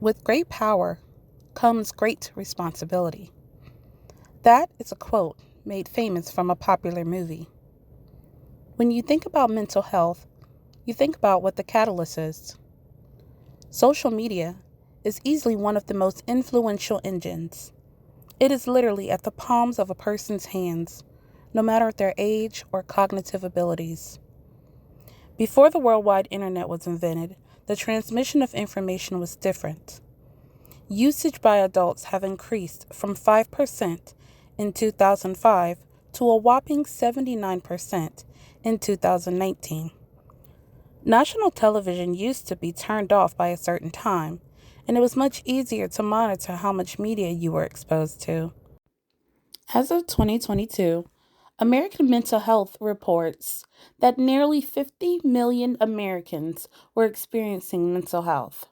With great power comes great responsibility. That is a quote made famous from a popular movie. When you think about mental health, you think about what the catalyst is. Social media is easily one of the most influential engines. It is literally at the palms of a person's hands, no matter their age or cognitive abilities. Before the worldwide internet was invented, the transmission of information was different. Usage by adults have increased from 5% in 2005 to a whopping 79% in 2019. National television used to be turned off by a certain time, and it was much easier to monitor how much media you were exposed to. As of 2022, American Mental Health reports that nearly 50 million Americans were experiencing mental health.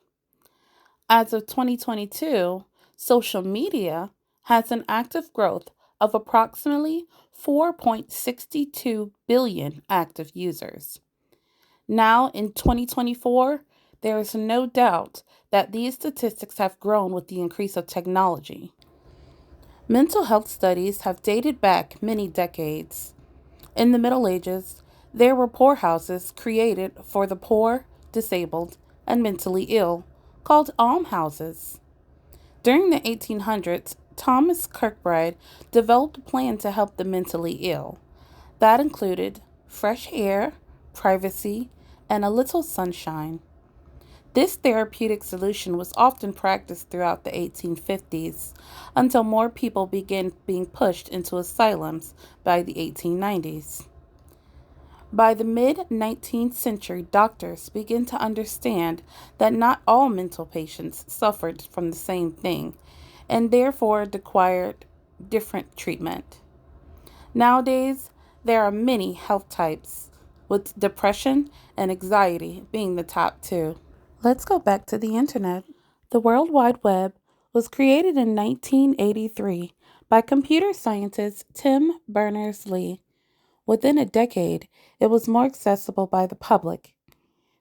As of 2022, social media has an active growth of approximately 4.62 billion active users. Now in 2024, there is no doubt that these statistics have grown with the increase of technology. Mental health studies have dated back many decades. In the Middle Ages, there were poorhouses created for the poor, disabled, and mentally ill, called almhouses. During the 1800s, Thomas Kirkbride developed a plan to help the mentally ill. That included fresh air, privacy, and a little sunshine. This therapeutic solution was often practiced throughout the 1850s until more people began being pushed into asylums by the 1890s. By the mid-19th century, doctors began to understand that not all mental patients suffered from the same thing and therefore required different treatment. Nowadays, there are many health types, with depression and anxiety being the top two. Let's go back to the internet. The World Wide Web was created in 1983 by computer scientist Tim Berners-Lee. Within a decade, it was more accessible by the public.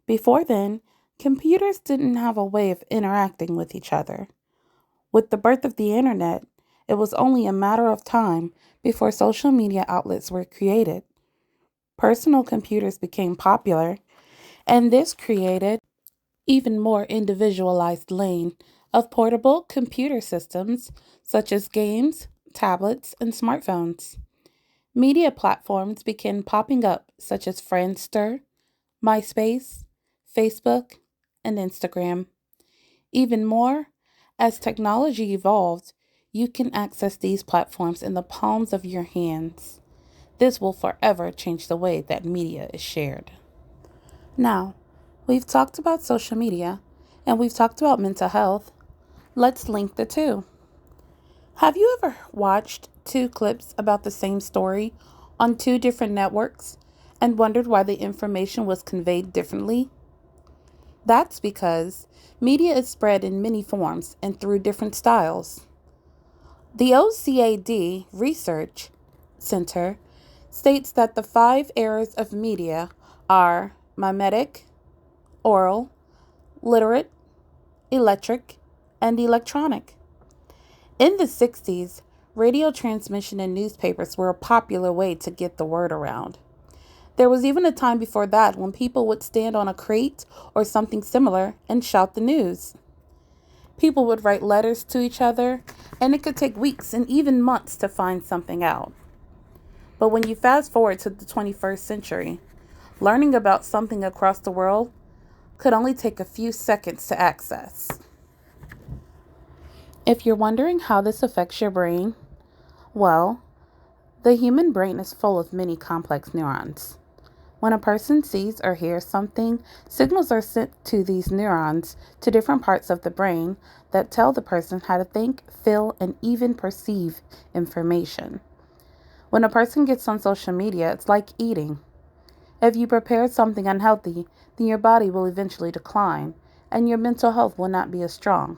Before then, computers didn't have a way of interacting with each other. With the birth of the internet, it was only a matter of time before social media outlets were created. Personal computers became popular, and this created even more individualized lane of portable computer systems such as games, tablets, and smartphones. Media platforms began popping up such as Friendster, MySpace, Facebook, and Instagram. Even more, as technology evolved, you can access these platforms in the palms of your hands. This will forever change the way that media is shared. Now, we've talked about social media and we've talked about mental health. Let's link the two. Have you ever watched two clips about the same story on two different networks and wondered why the information was conveyed differently? That's because media is spread in many forms and through different styles. The OCAD Research Center states that the 5 eras of media are mimetic, oral, literate, electric, and electronic. In the 60s, radio transmission and newspapers were a popular way to get the word around. There was even a time before that when people would stand on a crate or something similar and shout the news. People would write letters to each other, and it could take weeks and even months to find something out. But when you fast forward to the 21st century, learning about something across the world could only take a few seconds to access. If you're wondering how this affects your brain, well, the human brain is full of many complex neurons. When a person sees or hears something, signals are sent to these neurons to different parts of the brain that tell the person how to think, feel, and even perceive information. When a person gets on social media, it's like eating. If you prepare something unhealthy, then your body will eventually decline, and your mental health will not be as strong.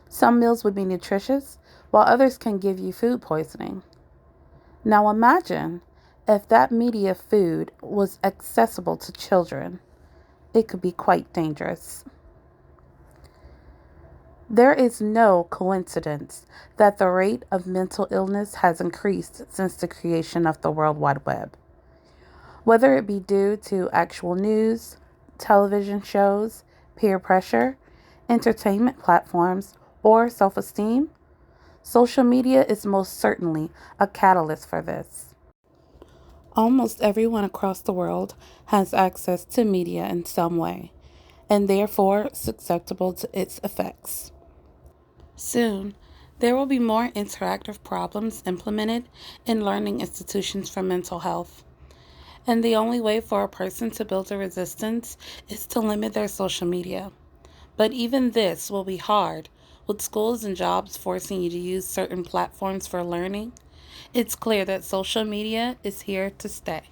Some meals would be nutritious, while others can give you food poisoning. Now imagine if that media food was accessible to children. It could be quite dangerous. There is no coincidence that the rate of mental illness has increased since the creation of the World Wide Web. Whether it be due to actual news, television shows, peer pressure, entertainment platforms, or self esteem, social media is most certainly a catalyst for this. Almost everyone across the world has access to media in some way, and therefore susceptible to its effects. Soon, there will be more interactive problems implemented in learning institutions for mental health. And the only way for a person to build a resistance is to limit their social media. But even this will be hard, with schools and jobs forcing you to use certain platforms for learning. It's clear that social media is here to stay.